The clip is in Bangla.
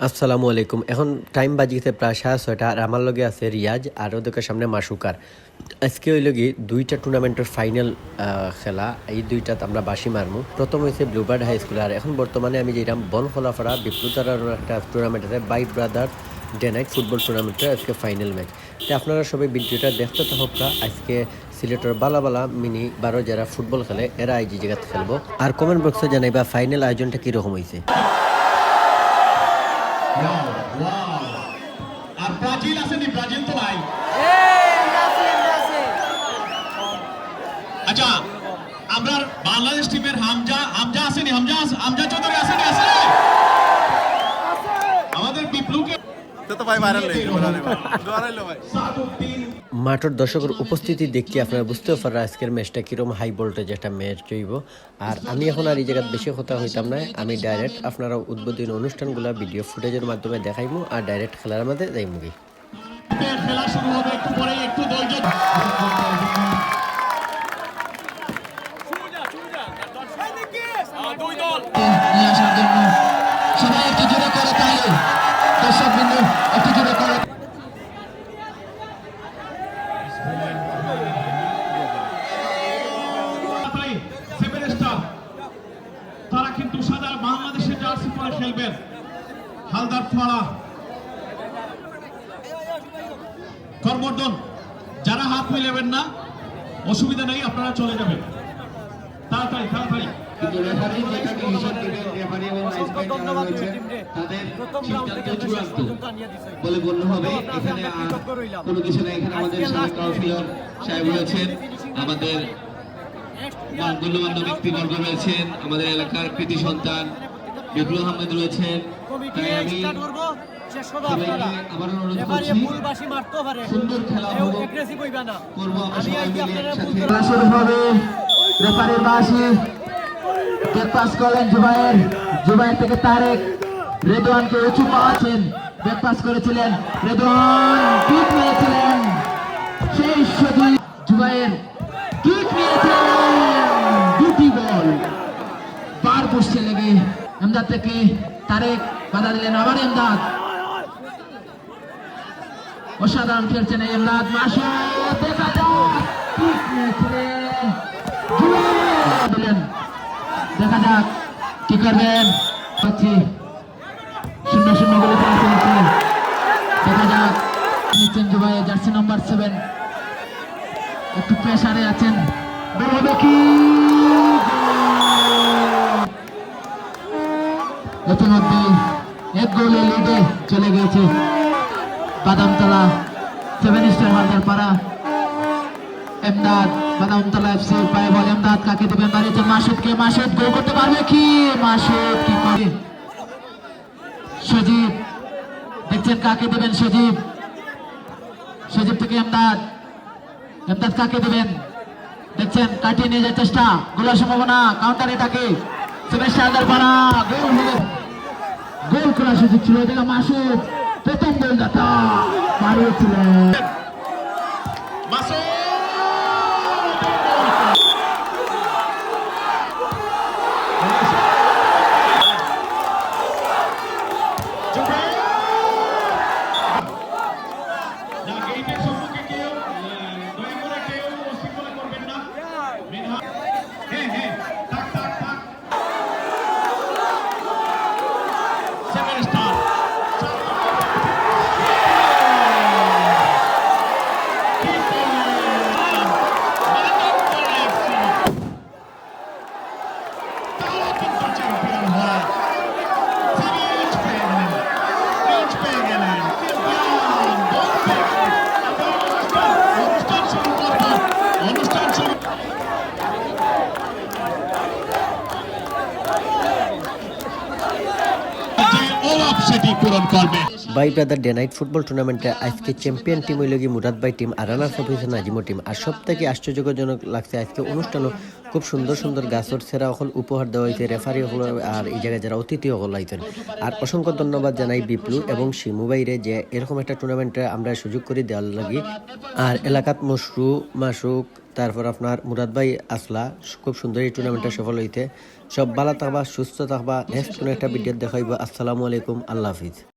আসসালামু আলাইকুম। এখন টাইম বাজিছে প্রায় 6:30 আর আমার লগে আছে রিয়াজ আর ওদের সামনে মাসুকার। আজকে হইল কি দুইটা টুর্নামেন্টের ফাইনাল খেলা, এই দুইটাতে আমরা বাসি মারমু। প্রথম হয়েছে ব্লুবার্ড হাই স্কুল আর এখন বর্তমানে আমি যেরাম বনখলাফাড়া বিপ্লুতারার একটা টুর্নামেন্ট আছে বাইট ব্রাদার ডে নাইট ফুটবল টুর্নামেন্টের আজকে ফাইনাল ম্যাচ। তো আপনারা সবাই ভিডিওটা দেখতে থাকা। আজকে সিলেটের বালা মিনি 12 যারা ফুটবল খেলে এরা এই জায়গাতে খেলবো। আর কমেন্ট বক্সে জানাইবা ফাইনাল আয়োজনটা কিরকম হয়েছে। আর ব্রাজিল আসেনি, ব্রাজিল তো নাই। আচ্ছা, আমরা বাংলাদেশ টিমের হামজা আসেনি, হামজা চৌধুরী আসেনি, আমাদের বিপ্লবকে মাঠের দর্শকের উপস্থিতি দেখতে আপনারা বুঝতেও পারেন আজকের ম্যাচটা কিরকম হাই ভোল্টেজ একটা ম্যাচ হইব। আর আমি এখন আর এই জায়গায় বেশি কথা হইতাম না, আমি ডাইরেক্ট আপনারা উদ্বোধনী অনুষ্ঠানগুলো ভিডিও ফুটেজের মাধ্যমে দেখাইমু আর ডাইরেক্ট খেলার মধ্যে যাইমু। খেলা শুরু হবে, একটু পরে একটু ধৈর্য। সবাই একটু জোরে করে তাহলে দর্শক বিন্দু একটু জোরে করে। তারা কিন্তু সাদা বাংলাদেশের জার্সি পরে খেলবেন। হালদার ফোয়ারা করবর্ধন, যারা হাত মিলাবেন না অসুবিধা নেই, আপনারা চলে যাবেন তাড়াতাড়ি তাড়াতাড়ি। কিন্তু রেফারি যেটাকে হিসাব দিবেন, রেফারি এবং ভাইস প্রেসিডেন্ট যারা রয়েছে তাদের সিদ্ধান্ত চূড়ান্ত বলে গণ্য হবে। এখানে কোনো কিছু নেই। এখানে আমাদের সাবেক কাউন্সিলর সাহেব রয়েছেন, আমাদের গণ্যমান্য ব্যক্তিবর্গ রয়েছেন, আমাদের এলাকার কৃতি সন্তান বিপ্লব আহমেদ রয়েছেন। তাই আমি আবার অনুরোধ করছি, সুন্দর খেলা করবো আমরা সবাই মিলে একসাথে। খেলা শুরু হবে, রেফারির বাঁশি ব্যাক পাস করলেন জুবায়ের থেকে তারেক রেদওয়ানকে উঁচু পাওয়াছেন, ব্যাক পাস করেছিলেন রেদওয়ান, কিক মেরেছিলেন সেই সজীব জুবায়ের, কিক মেরেছিলেন দুটি বল বার বসছে লেগে। এমদাদ থেকে তারেক বাধা দিলেন, আবার এমদাদ, অসাধারণ খেলছেন এমদাদ। মাসুদ দেখা যাক, কিক মেরেছিলেন দিলেন, দেখা যাক কি করবেন। 0-0 গোলে চলেছে, দেখা যাক নিচ্ছেন জুবায়ের জার্সি নাম্বার 7, একটু প্রেসারে আছেন, বের হবে কি? ইতিমধ্যে 1 গোলে লিডে চলে গেছে বাদামতলা 7 স্টার হালদার পাড়া। এমদাদ বাদামতলা এফসি পায়ে বল, এমদাদ কাকে দেবেন, বাড়িতে মাসুদকে, মাসুদ গোল করতে পারবে কি? মাসুদ কি করে? সজীব দেখছেন কাকে দেবেন, সজীব থেকে এমদাদ কাকে দেবেন দেখছেন, কাটিয়ে নিয়ে যাওয়ার চেষ্টা, গোলের সম্ভাবনা, কাউন্টার এটাকে গোল করার সুযোগ ছিল, দেখা মাসুদ প্রথম গোলদাতা মারিয়েছিলেন। বাই ব্রাদার ডে নাইট ফুটবল টুর্নামেন্টে আজকে চ্যাম্পিয়ন টিম হইল গিয়ে মুরাদ ভাই টিম আর রানার্স অফ হয়েছে নাজিমো টিম। আর সব থেকে আশ্চর্যজনক লাগছে আজকে অনুষ্ঠানও খুব সুন্দর সুন্দর গাছর সেরা হল উপহার দেওয়া হয়েছে রেফারি হল আর এই জায়গায় যারা অতিথি হল আইতেন। আর অসংখ্য ধন্যবাদ জানাই বিপ্লু এবং শিমু বাইরে যে এরকম একটা টুর্নামেন্টে আমরা সুযোগ করে দেওয়ার লাগি। আর এলাকাত মশরু মাসুক তারপর আপনার মুরাদ ভাই আসলা খুব সুন্দর এই টুর্নামেন্টটা সফল হইতে। সব ভালো থাকবা, সুস্থ থাকবা। নেক্সট কোনো একটা ভিডিও দেখাইব। আসসালামু আলাইকুম, আল্লাহ হাফিজ।